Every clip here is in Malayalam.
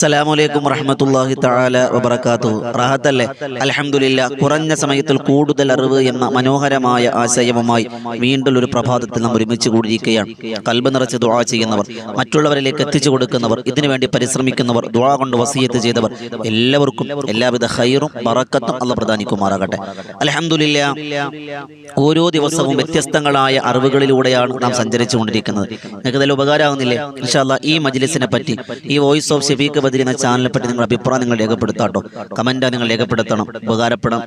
അസ്സലാമു വറഹ്മത്തുള്ളാഹി തആല വബറകാതുഹു. റാഹത്തല്ലേ? അൽഹംദുലില്ലാഹ്. കുറഞ്ഞ സമയത്തിൽ കൂടുതൽ അറിവ് എന്ന മനോഹരമായ ആശയവുമായി വീണ്ടും ഒരു പ്രഭാതത്തിൽ നാം ഒരുമിച്ച് കൂടിയിരിക്കുകയാണ്. കൽബ് നിറച്ച് ദുആ ചെയ്യുന്നവർ, മറ്റുള്ളവരിലേക്ക് എത്തിച്ചു കൊടുക്കുന്നവർ, ഇതിനുവേണ്ടി പരിശ്രമിക്കുന്നവർ, ദുആ കൊണ്ട് വസിയത്ത് ചെയ്തവർ, എല്ലാവർക്കും എല്ലാവിധ ഖൈറും ബറക്കത്തും അല്ലാഹ് പ്രദാനിക്കുമാറാകട്ടെ. അൽഹംദുലില്ലാഹ്. ഓരോ ദിവസവും വ്യത്യസ്തങ്ങളായ അറിവുകളിലൂടെയാണ് നാം സഞ്ചരിച്ചുകൊണ്ടിരിക്കുന്നത്. നിങ്ങൾക്ക് ഇതിൽ ഉപകാരമാകുന്നില്ലേ? ഇൻഷാ അല്ലാഹ് ഈ മജ്ലിസിനെ പറ്റി, ഈ വോയിസ് ഓഫ് ഷഫീഖ് എന്ന ചാനലിനെ പറ്റി നിങ്ങളുടെ അഭിപ്രായം നിങ്ങൾ രേഖപ്പെടുത്താട്ടോ. കമന്റ് നിങ്ങൾ രേഖപ്പെടുത്തണം.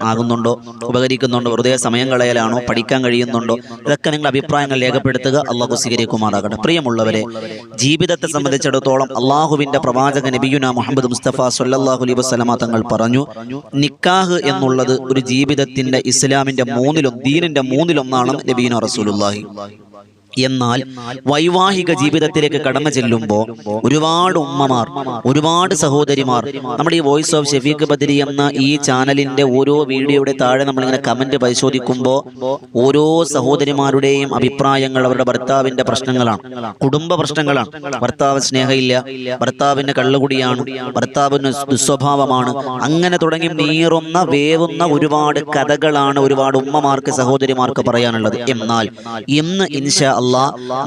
ആകുന്നുണ്ടോ, ഉപകരിക്കുന്നുണ്ടോ, വെറുതെ സമയം കളയലാണോ, പഠിക്കാൻ കഴിയുന്നുണ്ടോ, ഇതൊക്കെ നിങ്ങൾ അഭിപ്രായങ്ങൾ രേഖപ്പെടുത്തുക. അള്ളാഹു സ്വീകരിക്കുമാറാകട്ടെ. പ്രിയമുള്ളവരെ, ജീവിതത്തെ സംബന്ധിച്ചിടത്തോളം അള്ളാഹുവിന്റെ പ്രവാചക നബിയുനാ മുഹമ്മദ് മുസ്തഫ സ്വല്ലല്ലാഹു അലൈഹി വസല്ലമ തങ്ങൾ പറഞ്ഞു, നിക്കാഹ് എന്നുള്ളത് ഒരു ജീവിതത്തിന്റെ ഇസ്ലാമിന്റെ ദീനിന്റെ മൂന്നിലൊന്നാണ് നബിയുനാ റസൂലുള്ളാഹി. എന്നാൽ വൈവാഹിക ജീവിതത്തിലേക്ക് കടന്നു ചെല്ലുമ്പോൾ ഒരുപാട് ഉമ്മമാർ, ഒരുപാട് സഹോദരിമാർ, നമ്മുടെ ഈ വോയിസ് ഓഫ് ഷഫീഖ് ബദരി എന്ന ഈ ചാനലിന്റെ ഓരോ വീഡിയോയുടെ താഴെ നമ്മളിങ്ങനെ കമന്റ് പരിശോധിക്കുമ്പോൾ ഓരോ സഹോദരിമാരുടെയും അഭിപ്രായങ്ങൾ അവരുടെ ഭർത്താവിന്റെ പ്രശ്നങ്ങളാണ്, കുടുംബ പ്രശ്നങ്ങളാണ്. ഭർത്താവ് സ്നേഹമില്ല, ഭർത്താവിന് കള്ളുകുടിയാണ്, ഭർത്താവിന് ദുസ്വഭാവമാണ്, അങ്ങനെ തുടങ്ങി നീറുന്ന വേവുന്ന ഒരുപാട് കഥകളാണ് ഒരുപാട് ഉമ്മമാർക്ക്, സഹോദരിമാർക്ക് പറയാനുള്ളത്. എന്നാൽ ഇന്ന് ഇൻഷാ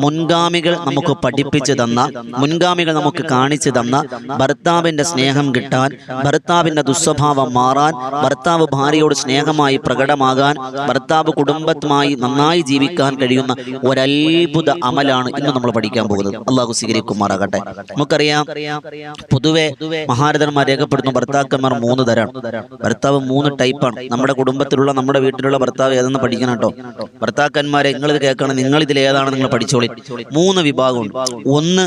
മുൻഗാമികൾ നമുക്ക് പഠിപ്പിച്ചു തന്ന, മുൻഗാമികൾ നമുക്ക് കാണിച്ചു തന്ന ഭർത്താവിന്റെ സ്നേഹം കിട്ടാൻ, ഭർത്താവിന്റെ ദുസ്വഭാവം മാറാൻ, ഭർത്താവ് ഭാര്യയോട് സ്നേഹമായി പ്രകടമാകാൻ, ഭർത്താവ് കുടുംബത്തുമായി നന്നായി ജീവിക്കാൻ കഴിയുന്ന ഒരത്ഭുത അമലാണ് ഇന്ന് നമ്മൾ പഠിക്കാൻ പോകുന്നത്. അള്ളാഹു സ്വീകരിക്കുമാറാകട്ടെ. നമുക്കറിയാം, പൊതുവെ മഹാരഥന്മാർ രേഖപ്പെടുത്തുന്ന ഭർത്താക്കന്മാർ 3 തരാണ്. ഭർത്താവ് 3 ടൈപ്പാണ്. നമ്മുടെ കുടുംബത്തിലുള്ള, നമ്മുടെ വീട്ടിലുള്ള ഭർത്താവ് ഏതെന്ന് പഠിക്കണം കേട്ടോ. ഭർത്താക്കന്മാരെ നിങ്ങളിത് കേൾക്കണം, നിങ്ങൾ ഇതിൽ ഏതാണ് നിങ്ങൾ പഠിച്ചോളി. 3 വിഭാഗമുണ്ട്. ഒന്ന്,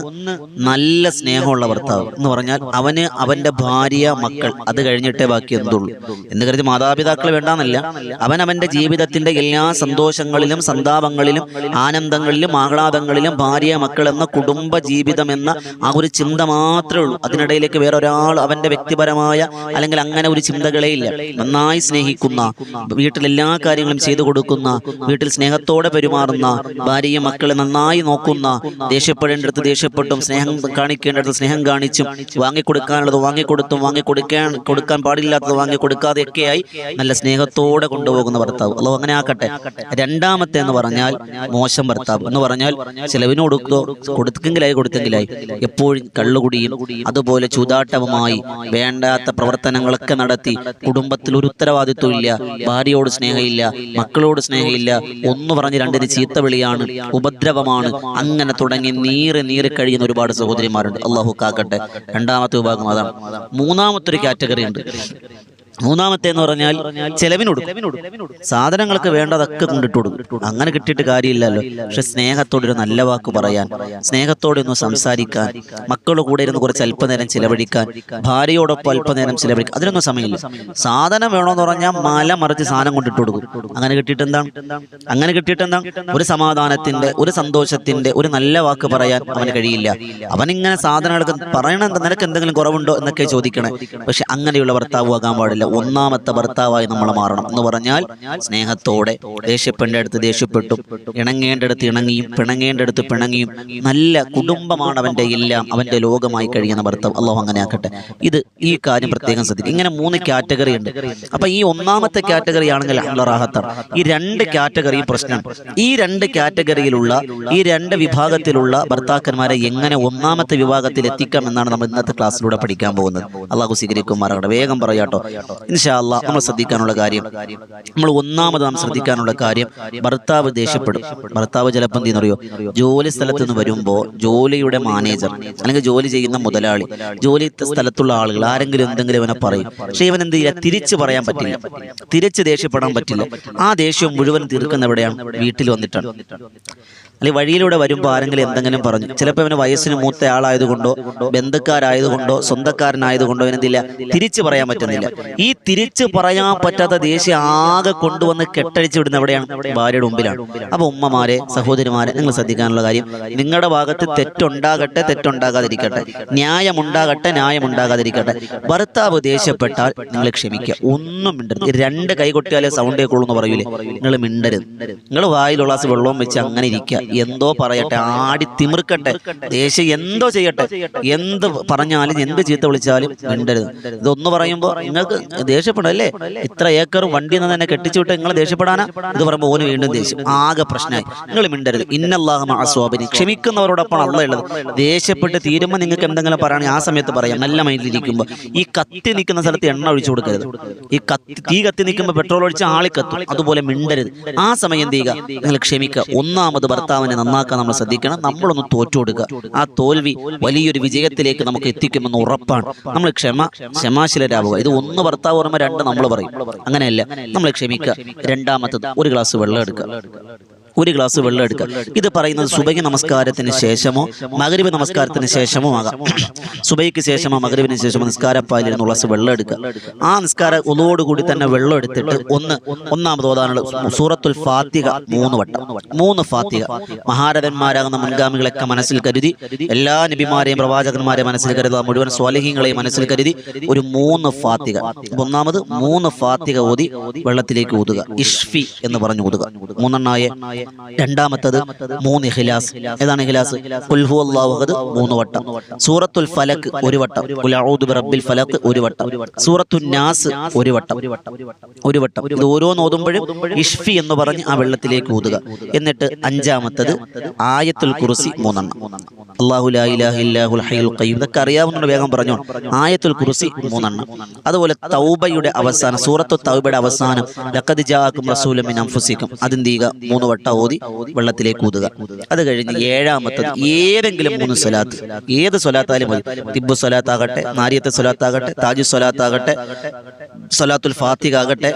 നല്ല സ്നേഹമുള്ള ഭർത്താവ് എന്ന് പറഞ്ഞാൽ അവന് അവന്റെ ഭാര്യ, മക്കൾ, അത് കഴിഞ്ഞിട്ടേ ബാക്കി എന്തുള്ളൂ എന്ന് കരുതി മാതാപിതാക്കൾ വേണ്ടാന്നല്ല. അവൻ അവന്റെ ജീവിതത്തിന്റെ എല്ലാ സന്തോഷങ്ങളിലും സന്താപങ്ങളിലും ആനന്ദങ്ങളിലും ആഹ്ലാദങ്ങളിലും ഭാര്യ, മക്കൾ എന്ന കുടുംബ ജീവിതം എന്ന ആ ഒരു ചിന്ത മാത്രമേ ഉള്ളൂ. അതിനിടയിലേക്ക് വേറെ ഒരാൾ അവന്റെ വ്യക്തിപരമായ അല്ലെങ്കിൽ അങ്ങനെ ഒരു ചിന്തകളേ ഇല്ല. നന്നായി സ്നേഹിക്കുന്ന, വീട്ടിലെല്ലാ കാര്യങ്ങളും ചെയ്തു കൊടുക്കുന്ന, വീട്ടിൽ സ്നേഹത്തോടെ പെരുമാറുന്ന, ഭാര്യയും മക്കളെ നന്നായി നോക്കുന്ന, ദേഷ്യപ്പെടേണ്ടടുത്ത് ദേഷ്യപ്പെട്ടും സ്നേഹം കാണിക്കേണ്ടടുത്ത് സ്നേഹം കാണിച്ചും, വാങ്ങിക്കൊടുക്കാനുള്ളത് വാങ്ങിക്കൊടുത്തും കൊടുക്കാൻ പാടില്ലാത്തത് വാങ്ങിക്കൊടുക്കാതെയൊക്കെയായി നല്ല സ്നേഹത്തോടെ കൊണ്ടുപോകുന്ന ഭർത്താവ്. അല്ലോ അങ്ങനെ ആക്കട്ടെ. രണ്ടാമത്തെ എന്ന് പറഞ്ഞാൽ മോശം ഭർത്താവ് എന്ന് പറഞ്ഞാൽ ചിലവിന് കൊടുത്തെങ്കിലായി എപ്പോഴും കള്ളുകുടിയും അതുപോലെ ചൂതാട്ടവുമായി വേണ്ടാത്ത പ്രവർത്തനങ്ങളൊക്കെ നടത്തി, കുടുംബത്തിൽ ഒരു ഉത്തരവാദിത്വം ഇല്ല, ഭാര്യയോട് സ്നേഹമില്ല, മക്കളോട് സ്നേഹമില്ല, ഒന്ന് പറഞ്ഞ് രണ്ടിന് ചീത്ത വിളിയാണ്, ഉപദ്രവമാണ്, അങ്ങനെ തുടങ്ങി നീറി കഴിയുന്ന ഒരുപാട് സഹോദരിമാരുണ്ട്. അള്ളാഹു കാക്കട്ടെ. രണ്ടാമത്തെ വിഭാഗം അതാണ്. മൂന്നാമത്തെ ഒരു കാറ്റഗറി ഉണ്ട്. മൂന്നാമത്തെ എന്ന് പറഞ്ഞാൽ ചെലവിനോട് സാധനങ്ങൾക്ക് വേണ്ടതൊക്കെ കൊണ്ടിട്ട് കൊടുക്കും. അങ്ങനെ കിട്ടിയിട്ട് കാര്യമില്ലല്ലോ. പക്ഷെ സ്നേഹത്തോടൊരു നല്ല വാക്ക് പറയാൻ, സ്നേഹത്തോടെ ഒന്ന് സംസാരിക്കാൻ, മക്കളുടെ കൂടെ ഇരുന്ന് കുറച്ച് അല്പനേരം ചിലവഴിക്കാൻ, ഭാര്യയോടൊപ്പം അല്പനേരം ചിലവഴിക്കാൻ, അതിനൊന്നും സമയമില്ല. സാധനം വേണമെന്ന് പറഞ്ഞാൽ മല മറിച്ച് സാധനം കൊണ്ടിട്ട് കൊടുക്കും. അങ്ങനെ കിട്ടിയിട്ട് എന്താണ്? ഒരു സമാധാനത്തിന്റെ, ഒരു സന്തോഷത്തിന്റെ, ഒരു നല്ല വാക്ക് പറയാൻ അവന് കഴിയില്ല. അവനിങ്ങനെ സാധനങ്ങൾക്ക് പറയണ, നിനക്ക് എന്തെങ്കിലും കുറവുണ്ടോ എന്നൊക്കെ ചോദിക്കണേ. പക്ഷെ അങ്ങനെയുള്ള ഭർത്താവ് ആകാൻ പാടില്ല. ഒന്നാമത്തെ ഭർത്താവായി നമ്മൾ മാറണം എന്ന് പറഞ്ഞാൽ സ്നേഹത്തോടെ, ദേഷ്യപ്പെടേണ്ടടുത്ത് ദേഷ്യപ്പെട്ടും, ഇണങ്ങേണ്ടടുത്ത് ഇണങ്ങിയും, പിണങ്ങേണ്ടടുത്ത് പിണങ്ങിയും, നല്ല കുടുംബമാണ് അവന്റെ എല്ലാം, അവന്റെ ലോകമായി കഴിയുന്ന ഭർത്താവ്. അള്ളാഹു അങ്ങനെ ആക്കട്ടെ. ഈ കാര്യം പ്രത്യേകം ശ്രദ്ധിക്കും. ഇങ്ങനെ 3 കാറ്റഗറി ഉണ്ട്. അപ്പൊ ഈ ഒന്നാമത്തെ കാറ്റഗറി ആണെങ്കിൽ റാഹത്താണ്. ഈ 2 കാറ്റഗറി പ്രശ്നം. ഈ 2 കാറ്റഗറിയിലുള്ള, ഈ 2 വിഭാഗത്തിലുള്ള ഭർത്താക്കന്മാരെ എങ്ങനെ ഒന്നാമത്തെ വിഭാഗത്തിൽ എത്തിക്കാം എന്നാണ് നമ്മൾ ഇന്നത്തെ ക്ലാസ്സിലൂടെ പഠിക്കാൻ പോകുന്നത്. അള്ളാഹു സ്വീകരിക്കുമാറാകട്ടെ. വേഗം പറയാട്ടോ. ഇൻഷാ അല്ലാഹ് നമ്മൾ ശ്രദ്ധിക്കാനുള്ള കാര്യം, നമ്മൾ ഒന്നാമത് നാം ശ്രദ്ധിക്കാനുള്ള കാര്യം, ഭർത്താവ് ദേഷ്യപ്പെടും. ഭർത്താവ് ചിലപ്പോൾ എന്തെന്നറിയോ, ജോലി സ്ഥലത്ത് നിന്ന് വരുമ്പോൾ ജോലിയുടെ മാനേജർ അല്ലെങ്കിൽ ജോലി ചെയ്യുന്ന മുതലാളി, ജോലി സ്ഥലത്തുള്ള ആളുകൾ ആരെങ്കിലും എന്തെങ്കിലും ഇവനെ പറയും. പക്ഷെ ഇവൻ എന്ത് ചെയ്യില്ല, തിരിച്ചു പറയാൻ പറ്റില്ല, തിരിച്ച് ദേഷ്യപ്പെടാൻ പറ്റില്ല. ആ ദേഷ്യം മുഴുവൻ തീർക്കുന്ന എവിടെയാണ്? വീട്ടിൽ വന്നിട്ടാണ്. അല്ലെങ്കിൽ വഴിയിലൂടെ വരുമ്പോൾ ആരെങ്കിലും എന്തെങ്കിലും പറഞ്ഞു, ചിലപ്പോൾ ഇവന് വയസ്സിന് മൂത്ത ആളായതുകൊണ്ടോ, ബന്ധുക്കാരായതുകൊണ്ടോ, സ്വന്തക്കാരനായതുകൊണ്ടോ ഇവനെന്തില്ല, തിരിച്ചു പറയാൻ പറ്റുന്നില്ല. ഈ തിരിച്ചു പറയാൻ പറ്റാത്ത ദേഷ്യം ആകെ കൊണ്ടുവന്ന് കെട്ടഴിച്ച് വിടുന്ന എവിടെയാണ്? ഭാര്യയുടെ മുമ്പിലാണ്. അപ്പൊ ഉമ്മമാരെ, സഹോദരിമാരെ, നിങ്ങൾ ശ്രദ്ധിക്കാനുള്ള കാര്യം, നിങ്ങളുടെ ഭാഗത്ത് തെറ്റുണ്ടാകട്ടെ, തെറ്റുണ്ടാകാതിരിക്കട്ടെ, ന്യായമുണ്ടാകാതിരിക്കട്ടെ. ഭർത്താവ് ദേഷ്യപ്പെട്ടാൽ നിങ്ങൾ ക്ഷമിക്കുക, ഒന്നും മിണ്ടരുത്. 2 കൈ കൊട്ടിയാലേ സൗണ്ട് കേൾക്കുള്ളൂ എന്ന് പറയൂലേ, നിങ്ങൾ മിണ്ടരുത്. നിങ്ങൾ വായിൽ ഒരു ഗ്ലാസ് വെള്ളവും വെച്ച് അങ്ങനെ ഇരിക്കുക. എന്തോ പറയട്ടെ, ആടി തിമിർക്കട്ടെ, ദേഷ്യം എന്തോ ചെയ്യട്ടെ, എന്ത് പറഞ്ഞാലും എന്ത് ചീത്ത വിളിച്ചാലും മിണ്ടരുത്. ഇതൊന്ന് പറയുമ്പോൾ നിങ്ങൾക്ക് ദേഷ്യപ്പെടല്ലേ, ഇത്ര ഏക്കർ വണ്ടി നിന്ന് തന്നെ കെട്ടിച്ചു വിട്ട് നിങ്ങൾ ദേഷ്യപ്പെടാനാ? ഇത് പറയുമ്പോൾ ഓന് വീണ്ടും ദേഷ്യം, ആകെ പ്രശ്നമായി. നിങ്ങൾ മിണ്ടരുത്. ഇന്നല്ലാഹു മഅ സ്വാബിരീൻ, ക്ഷമിക്കുന്നവരോടൊപ്പം അല്ലാഹ് ഉള്ളത്. ദേഷ്യപ്പെട്ട് തീരുമ്പോൾ നിങ്ങൾക്ക് എന്തെങ്കിലും പറയുകയാണെങ്കിൽ ആ സമയത്ത് പറയാം, നല്ല മൈൻഡിലിരിക്കുമ്പോൾ. ഈ കത്തി നിൽക്കുന്ന സ്ഥലത്ത് എണ്ണ ഒഴിച്ചു കൊടുക്കരുത്. ഈ തീ കത്തി നിൽക്കുമ്പോൾ പെട്രോൾ ഒഴിച്ച് ആളി കത്തും. അതുപോലെ മിണ്ടരുത്. ആ സമയം എന്ത് ചെയ്യുക, നിങ്ങൾ ക്ഷമിക്കുക. ഒന്നാമത് ഭർത്താവിനെ നന്നാക്കാൻ നമ്മൾ ശ്രദ്ധിക്കണം. നമ്മളൊന്ന് തോറ്റു കൊടുക്കുക. ആ തോൽവി വലിയൊരു വിജയത്തിലേക്ക് നമുക്ക് എത്തിക്കുമെന്ന് ഉറപ്പാണ്. നമ്മൾ ക്ഷമാശീലരാവുക. ഇത് ഒന്ന് ഭർത്താവ് ഓർമ്മ, രണ്ട് നമ്മൾ പറയും. അങ്ങനെയല്ല, നമ്മൾ ക്ഷമിക്കുക. രണ്ടാമത്തത് ഒരു ഗ്ലാസ് വെള്ളം എടുക്കുക. ഒരു ഗ്ലാസ് വെള്ളം എടുക്കുക. ഇത് പറയുന്നത് സുബഹി നമസ്കാരത്തിന് ശേഷമോ മഗ്രിബ് നമസ്കാരത്തിന് ശേഷമോ ആകാം. സുബഹിക്ക് ശേഷമോ മഗ്രിബിന് ശേഷമോ നിസ്കാരപ്പാലിൽ നിന്ന് ഗ്ലാസ് വെള്ളം എടുക്കുക. ആ നിസ്കാര ഒലോടുകൂടി തന്നെ വെള്ളം എടുത്തിട്ട് ഒന്നാമത് ഓതാനുള്ള സൂറത്തുൽ ഫാത്തിഹ 3 വട്ടം. 3 ഫാത്തിഹ. മഹാരഥന്മാരാകുന്ന മുൻഗാമികളൊക്കെ മനസ്സിൽ കരുതി, എല്ലാ നബിമാരെയും പ്രവാചകന്മാരെയും മനസ്സിൽ കരുതുക, മുഴുവൻ സ്വാലിഹീങ്ങളെയും മനസ്സിൽ കരുതി ഒരു 3 ഫാത്തിഹ. ഒന്നാമത് 3 ഫാത്തിഹ ഓതി വെള്ളത്തിലേക്ക് ഊതുക. ഇഷ്ഫി എന്ന് പറഞ്ഞു ഊതുക. 3 രണ്ടാമത്തത് 3 ഇഖ്ലാസ്. ഏതാണ് ഇഖ്ലാസ്? ഖുൽ ഹുവല്ലാഹു അഹദ് 3 വട്ടം. സൂറത്തുൽ ഫലക് 1 വട്ടം. ഖുൽ അഊദു ബിറബ്ബിൽ ഫലക് 1 വട്ടം. സൂറത്തുൻ നാസ് 1 വട്ടം. 1 വട്ടം. ഇത് ഓരോന്ന് ഓതുമ്പോഴും ഇഷ്ഫി എന്ന് പറഞ്ഞ് ആ വെള്ളത്തിലേക്ക് ഊതുക. എന്നിട്ട് അഞ്ചാമത്തത് ആയത്തുൽ കുർസി 3 എണ്ണം. അല്ലാഹു ലാ ഇലാഹ ഇല്ലാഹുൽ ഹയ്യുൽ ഖയ്യൂം. ഇതൊക്കെ അറിയാവുന്ന വേഗം പറഞ്ഞോ. ആയത്തുൽ കുർസി 3 എണ്ണം. അതുപോലെ തൗബയുടെ അവസാനം, സൂറത്തു തൗബയുടെ അവസാനം ലഖദ് ജാഅക്കും റസൂലുൻ മിൻ അൻഫുസിക്കും, അതെന്ത് ചെയ്യുക, 3 വട്ടം ഓതി വെള്ളത്തിലേക്ക് ഊതുക. അത് കഴിഞ്ഞ് ഏഴാമത്തത് ഏതെങ്കിലും 3 സ്വലാത്ത്, ഏത് സ്വലാത്തായാലും മതി. തിബ്ബു സ്വലാത്താകട്ടെ, നാരിയത്തെ സ്വലാത്താകട്ടെ, താജു സ്വലാത്താകട്ടെ, സ്വലാത്തുൽ ഫാത്തിഹ ആകട്ടെ,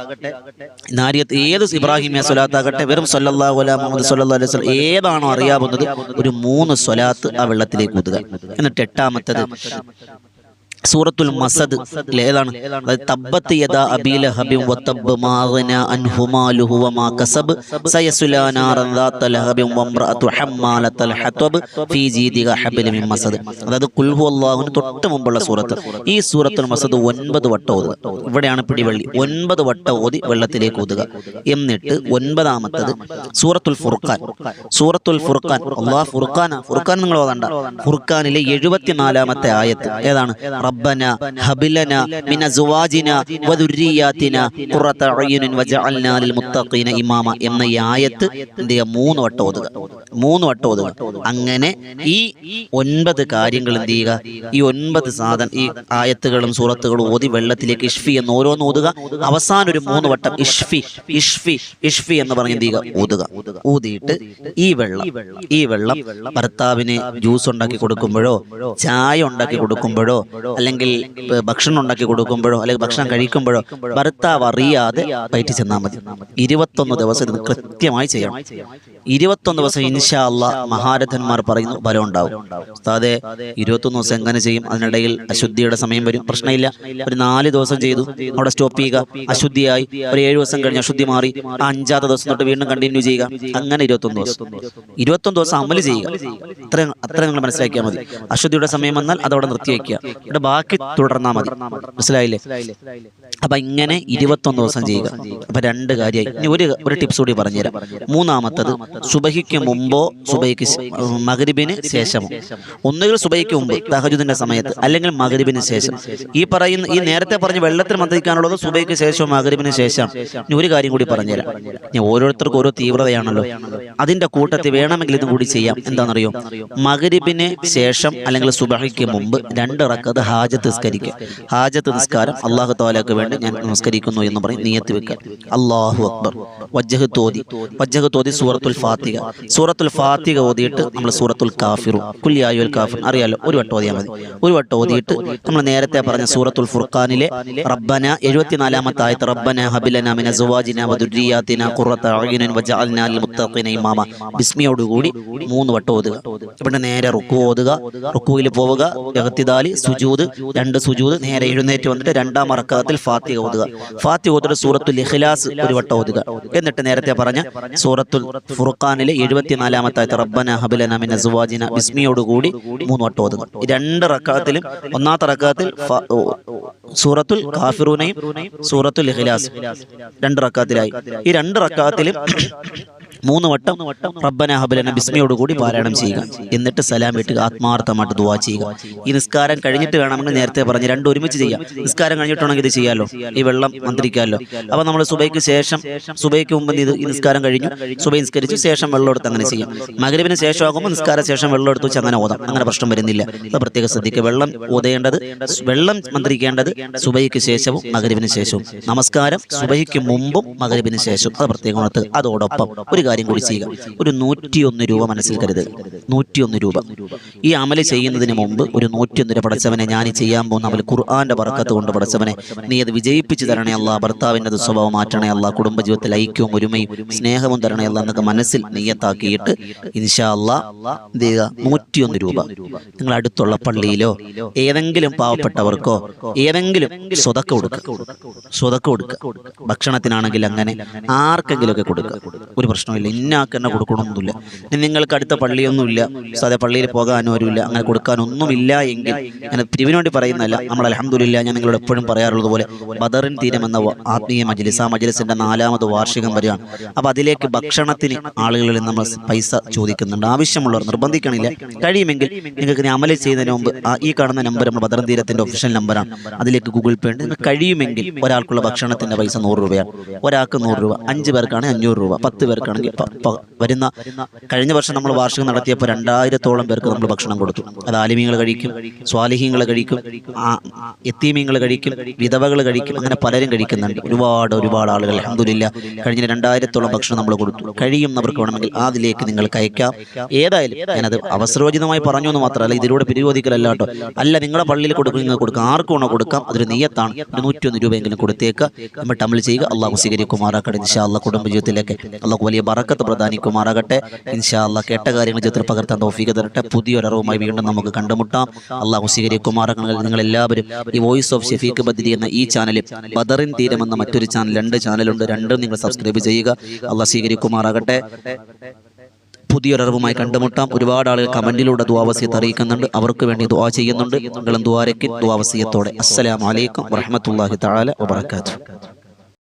നാരിയത്ത് ഏത് ഇബ്രാഹിമിയ സ്വലാത്താകട്ടെ, വെറും സല്ലല്ലാഹു അലാ മുഹമ്മദ് സല്ലല്ലാഹു അലൈഹി വസല്ലം ഏതാണോ അറിയാവുന്നത് ഒരു 3 സ്വലാത്ത് ആ വെള്ളത്തിലേക്ക് ഊതുക. എന്നിട്ട് എട്ടാമത്തത് സൂറത്തുൽ മസദ് ഏതാണ്? തബ്ബത്ത് യദാ അബീ ലഹബിൻ വതബ്ബ മാ ഗനാ അൻഹു മാലുഹു വമാ കസബ് സയസ്ലാ നാറൻ ദാത ലഹബിൻ വംറഅതു ഹമ്മാലത്തൽ ഹതബ് ഫീ ജീദിഹാ ഹബ്ലു മിൻ മസദ്. അതായത് ഖുൽ ഹുവല്ലാഹുവിന് തൊട്ട് മുമ്പുള്ള സൂറത്ത്. ഈ സൂറത്തുൽ മസദ് 9 വട്ടം ഓതുക. ഇവിടെയാണ് പിടിവള്ളി. 9 വട്ടം ഓതി വെള്ളത്തിലേക്ക് ഊതുക. എന്നിട്ട് 9ാമത്തത് സൂറത്തുൽ ഫുർഖാൻ. സൂറത്തുൽ ഫുർഖാൻ, അല്ലാഹ് ഫുർഖാൻ നിങ്ങൾ ഓതണ്ട. ഫുർഖാനിലെ 74ാമത്തെ ആയത്ത് ഏതാണ്? റബ്ബന ഹബ് മിന അസ്വാജിന വദുർരിയാതിന ഖുറത അയ്യുനിൻ വജഅൽനാ ലിൽ മുത്തഖീന ഇമാമ എന്ന ഈ ആയത്ത് 3 വട്ടം ഓതുക. 3 വട്ടം ഓതുക. അങ്ങനെ ഈ 9 കാര്യങ്ങൾ എന്ത് ചെയ്യുക, ഈ 9 ഈ ആയത്തുകളും സൂറത്തുകളും ഓതി വെള്ളത്തിലേക്ക് ഇഷ്ഫി എന്ന് ഓരോന്ന് ഓതുക. അവസാനം ഒരു 3 വട്ടം ഇഷ്ഫി ഇഷ്ഫി ഇഷ്ഫി എന്ന് പറഞ്ഞ് എന്ത് ചെയ്യുക, ഊതുക. ഊതിയിട്ട് ഈ വെള്ളം ഭർത്താവിന് ജ്യൂസ് ഉണ്ടാക്കി കൊടുക്കുമ്പോഴോ ചായ ഉണ്ടാക്കി കൊടുക്കുമ്പോഴോ അല്ലെങ്കിൽ ഭക്ഷണം ഉണ്ടാക്കി കൊടുക്കുമ്പോഴോ അല്ലെങ്കിൽ ഭക്ഷണം കഴിക്കുമ്പോഴോ ഭർത്താവ് അറിയാതെ വയറ്റിൽ ചെന്നാൽ മതി. 21 ദിവസം ഇത് കൃത്യമായി ചെയ്യണം. 21 ദിവസം ഇൻഷാ അല്ലാഹ് മഹാരഥന്മാർ പറയുന്നു ഫലം ഉണ്ടാവും. അതായത് 21 ദിവസം എങ്ങനെ ചെയ്യും? അതിനിടയിൽ അശുദ്ധിയുടെ സമയം വരും, പ്രശ്നമില്ല. ഒരു 4 ദിവസം ചെയ്തു, അവിടെ സ്റ്റോപ്പ് ചെയ്യുക. അശുദ്ധിയായി ഒരു 7 ദിവസം കഴിഞ്ഞ് അശുദ്ധി മാറി, ആ 5ാമത്തെ ദിവസം തൊട്ട് വീണ്ടും കണ്ടിന്യൂ ചെയ്യുക. അങ്ങനെ 21 ദിവസം അമൽ ചെയ്യുക. അത്ര നിങ്ങൾ മനസ്സിലാക്കിയാൽ മതി. അശുദ്ധിയുടെ സമയം വന്നാൽ അതവിടെ നിർത്തിവെക്കുക, ഇവിടെ ബാക്കി തുടർന്നാൽ മതി. മനസ്സിലായില്ലേ? അപ്പൊ ഇങ്ങനെ 21 ദിവസം ചെയ്യുക. അപ്പൊ 2 കാര്യമായി. ഇനി ഒരു ടിപ്സ് കൂടി പറഞ്ഞുതരാം. 3ാമത്തത് സുബഹിക്ക് മുമ്പോ സുബഹിക്ക് മഗ്രിബിന് ശേഷമോ, ഒന്നുകിൽ സുബഹിക്ക് മുമ്പ് തഹജ്ജുദിന്റെ സമയത്ത് അല്ലെങ്കിൽ മഗ്രിബിന് ശേഷം. ഈ നേരത്തെ പറഞ്ഞ വെള്ളത്തിൽ മന്ത്രിക്കാനുള്ളത് സുബഹിക്ക് ശേഷവും മഗ്രിബിന് ശേഷം. ഇനി ഒരു കാര്യം കൂടി പറഞ്ഞുതരാം. ഞാൻ ഓരോരുത്തർക്കും ഓരോ തീവ്രതയാണല്ലോ, അതിന്റെ കൂട്ടത്തിൽ വേണമെങ്കിൽ ഇതും കൂടി ചെയ്യാം. എന്താണെന്നറിയോ? മഗ്രിബിന് ശേഷം അല്ലെങ്കിൽ സുബഹിക്ക് മുമ്പ് 2 റക്അത്ത് ഹാജത്ത് നിസ്കരിക്കുക. ഹാജത്ത് നിസ്കാരം അല്ലാഹു തആലക്ക് വേണ്ടി ഞാൻ നമസ്കരിക്കുന്നു എന്ന് പറഞ്ഞ് നിയത്ത് വെക്കുക. അല്ലാഹു അക്ബർ. വജ്ഹ് തോതി സൂറത്തുൽ ഫാത്തിഹ. സൂറത്തുൽ ഫാത്തിഹ ഓതിയിട്ട് നമ്മൾ സൂറത്തുൽ കാഫിറൂൻ, ഖുൽ യാ അയ്യുൽ കാഫിറൂൻ അറിയാലോ, 1 വട്ടം ഓതിയാൽ മതി. 1 വട്ടം ഓതിയിട്ട് നമ്മൾ നേരത്തെ പറഞ്ഞ സൂറത്തുൽ ഫുർഖാനിലെ റബ്ബന 74ാമത്തെ ആയത്ത് റബ്ബന ഹബ് ലനാ മിൻ അസ്വാജിന വദുർരിയാതിന ഖുറത അയ്യുനിൻ വജഅൽനാ ലിൽ മുത്തഖീന ഇമാമ ബിസ്മിയോടുകൂടി 3 വട്ടം ഓതുക. ഇവിടെ നേരെ റുക്കൂ ഓതുക, റുക്കൂയിൽ പോവുക, ഇഅ്തിദാലി സുജൂദ്, 2 സുജൂദ്, നേരെ എഴുന്നേറ്റ് വന്നിട്ട് 2ാം റക്അത്തിൽ ഫാത്തിഹ ഓതുക. ഫാത്തിഹ ഓതിട്ട് സൂറത്തുൽ ഇഖ്ലാസ് 1 വട്ടം ഓതുക. എന്നിട്ട് നേരത്തെ പറഞ്ഞ സൂറത്തുൽ ഫുർഖാനിലെ 74ാമത്തെ ആയത്ത് റബ്ബന ഹബ് ലനാ മിൻ അസ്വാജിന ബിസ്മിയോടുകൂടി 3 വട്ടം ഓതുക. 2 റക്അത്തിലും 1ാമത്തെ റക്അത്തിൽ സൂറത്തുൽ കാഫിറൂനയും സൂറത്തുൽ ഇഖ്ലാസ് 2 റക്അത്തിലായി. ഈ 2 റക്അത്തിലും 3 വട്ടം റബ്ബന ഹബ് ലനാ ബിസ്മിയോടുകൂടി പാരായണം ചെയ്യുക. എന്നിട്ട് സലാം വീട്ടുക, ആത്മാർത്ഥമായിട്ട് ദുആ ചെയ്യുക. ഈ നിസ്കാരം കഴിഞ്ഞിട്ട് വേണമെങ്കിൽ നേരത്തെ പറഞ്ഞ് രണ്ടും ഒരുമിച്ച് ചെയ്യാം. നിസ്കാരം കഴിഞ്ഞിട്ടാണെങ്കിൽ ഇത് ചെയ്യാമല്ലോ, ഈ വെള്ളം മന്ത്രിക്കാമല്ലോ. അപ്പോൾ നമ്മൾ സുബൈക്ക് മുമ്പ് ഈ നിസ്കാരം കഴിഞ്ഞു, സുബൈ നിസ്കരിച്ച് ശേഷം വെള്ളം എടുത്ത് അങ്ങനെ ചെയ്യാം. മഗ്‌രിബിന് ശേഷം ആകുമ്പോൾ നിസ്കാര ശേഷം വെള്ളം എടുത്ത് വെച്ച് അങ്ങനെ ഓതാം. അങ്ങനെ പ്രശ്നം വരുന്നില്ല. അത് പ്രത്യേകം ശ്രദ്ധിക്കുക. വെള്ളം മന്ത്രിക്കേണ്ടത് സുബൈക്ക് ശേഷവും മഗ്‌രിബിന് ശേഷവും, നമസ്കാരം സുബൈക്ക് മുമ്പും മഗ്‌രിബിന് ശേഷവും. അത് പ്രത്യേകം ഓർത്ത്. അതോടൊപ്പം ഒരു കാര്യം കൂടി ചെയ്യുക. ഒരു 101 രൂപ മനസ്സിൽ കരുതുക. 101 രൂപ. ഈ അമല് ചെയ്യുന്നതിന് മുമ്പ് ഒരു 101 രൂപ, പടച്ചവനെ ഞാൻ ചെയ്യാൻ പോകുന്ന അമൽ ഖുർആന്റെ ബറക്കത്ത് കൊണ്ട് പടച്ചവനെ നീ അത് വിജയിപ്പിച്ച് തരണേ അല്ലാ. ഭർത്താവിൻ്റെ സ്വഭാവം മാറ്റണേ അല്ലാ. കുടുംബജീവിതത്തിൽ ഐക്യവും ഒരുമയും സ്നേഹവും തരണേ അല്ലാ എന്നൊക്കെ മനസ്സിൽ നിയ്യത്താക്കിയിട്ട് ഇൻഷാ അല്ലാ എന്ത് ചെയ്യുക, 101 രൂപ നിങ്ങൾ അടുത്തുള്ള പള്ളിയിലോ ഏതെങ്കിലും പാവപ്പെട്ടവർക്കോ ഏതെങ്കിലും സ്വതക്ക കൊടുക്കുക. ഭക്ഷണത്തിനാണെങ്കിൽ അങ്ങനെ ആർക്കെങ്കിലുമൊക്കെ കൊടുക്കുക. ഒരു പ്രശ്നമില്ല. ഇന്നാൾക്ക് തന്നെ കൊടുക്കണമെന്നൊന്നുമില്ല. നിങ്ങൾക്ക് അടുത്ത പള്ളിയൊന്നുമില്ല, സാധാ പള്ളിയിൽ പോകാനോ ആരുമില്ല, അങ്ങനെ കൊടുക്കാനൊന്നുമില്ല എങ്കിൽ ഞാൻ പിരിവിന് വേണ്ടി പറയുന്നതല്ല. നമ്മൾ അൽഹംദുലില്ലാ, ഞാൻ നിങ്ങളോട് എപ്പോഴും പറയാറുള്ളത് പോലെ ബദറിൻ തീരം എന്ന ആത്മീയ മജ്‌ലിസ്, ആ മജ്‌ലിസിന്റെ 4ാമത് വാർഷികം വരികയാണ്. അപ്പോൾ അതിലേക്ക് ഭക്ഷണത്തിന് ആളുകളിൽ നമ്മൾ പൈസ ചോദിക്കുന്നുണ്ട്. ആവശ്യമുള്ളവർ നിർബന്ധിക്കണില്ല. കഴിയുമെങ്കിൽ നിങ്ങൾക്ക് അമല് ചെയ്യുന്നതിന് മുമ്പ് ഈ കാണുന്ന നമ്പർ നമ്മൾ ബദറിൻ തീരത്തിന്റെ ഒഫീഷ്യൽ നമ്പറാണ്. അതിലേക്ക് ഗൂഗിൾ പേ ഉണ്ട്. നിങ്ങൾക്ക് കഴിയുമെങ്കിൽ ഒരാൾക്കുള്ള ഭക്ഷണത്തിന്റെ പൈസ 100 രൂപയാണ്. ഒരാൾക്ക് 100 രൂപ, 5 പേർക്കാണ് 500 രൂപ, 10 പേർക്കാണെങ്കിൽ കഴിഞ്ഞ വർഷം നമ്മൾ വാർഷികം നടത്തിയപ്പോൾ 2000-ഓളം പേർക്ക് നമ്മൾ ഭക്ഷണം കൊടുത്തു. അത് ആലിമീങ്ങൾ കഴിക്കും, സ്വാലിഹീങ്ങൾ കഴിക്കും, യതീമീങ്ങൾ കഴിക്കും, വിധവകൾ കഴിക്കും, അങ്ങനെ പലരും കഴിക്കുന്നുണ്ട്. ഒരുപാട് ആളുകൾ അൽഹംദുലില്ലാ കഴിഞ്ഞ 2000-ഓളം ഭക്ഷണം നമ്മൾ കൊടുത്തു. കഴിയുന്നവർക്ക് വേണമെങ്കിൽ അതിലേക്ക് നിങ്ങൾക്ക് അയക്കാം. ഏതായാലും ഞാനത് അവസരോചിതമായി പറഞ്ഞു എന്ന് മാത്രമല്ല, ഇതിലൂടെ പിരിവോധിക്കലല്ല കേട്ടോ. അല്ല, നിങ്ങളുടെ പള്ളിയിൽ കൊടുക്കും, നിങ്ങൾക്ക് കൊടുക്കാം, ആർക്കും വേണോ കൊടുക്കാം. അതൊരു നിയ്യത്താണ്. 101 രൂപയെങ്കിലും കൊടുത്തേക്ക് നമ്മൾ അമൽ ചെയ്യുക. അള്ളാഹു സ്വീകരിക്കുമാറാകട്ടെ. ഇൻഷാ അല്ലാഹ് കുടുംബജീവിതത്തിലേക്ക് അള്ളാഹു വലിയ ബറക്കത്ത് പ്രദാനിക്കുമാറാകട്ടെ. ഇൻഷാ അല്ലാഹ് കേട്ട കാര്യങ്ങൾ ചിത്രം പകർത്താൻ തൗഫീഖ് തരട്ടെ. പുതിയൊരറിവുമായി വീണ്ടും നമുക്ക് കണ്ടുമുട്ടാം. അള്ളാഹു സ്വീകരിക്കുമാറാകട്ടെ. നിങ്ങളെല്ലാവരും ഈ വോയിസ് ഓഫ് ഷഫീഖ് ബദ്രി എന്ന ഈ ചാനലിൽ ബദറിൻ തീരം എന്ന മറ്റൊരു ചാനൽ, 2 ചാനലുണ്ട്, രണ്ടും നിങ്ങൾ സബ്സ്ക്രൈബ് ചെയ്യുക. അള്ളാഹ് സ്വീകരിക്കുമാറാകട്ടെ. പുതിയൊരറിവുമായി കണ്ടുമുട്ടാം. ഒരുപാട് ആളുകൾ കമന്റിലൂടെ ദുആവസിയത്ത് അറിയിക്കുന്നുണ്ട്. അവർക്ക് വേണ്ടി ദുആ ചെയ്യുന്നുണ്ട്. നിങ്ങളും ദുആരക്കിൻ ദുആവസിയത്തോടെ. അസ്സലാമു അലൈക്കും വറഹ്മത്തുള്ളാഹി തആല വബറകാതുഹു.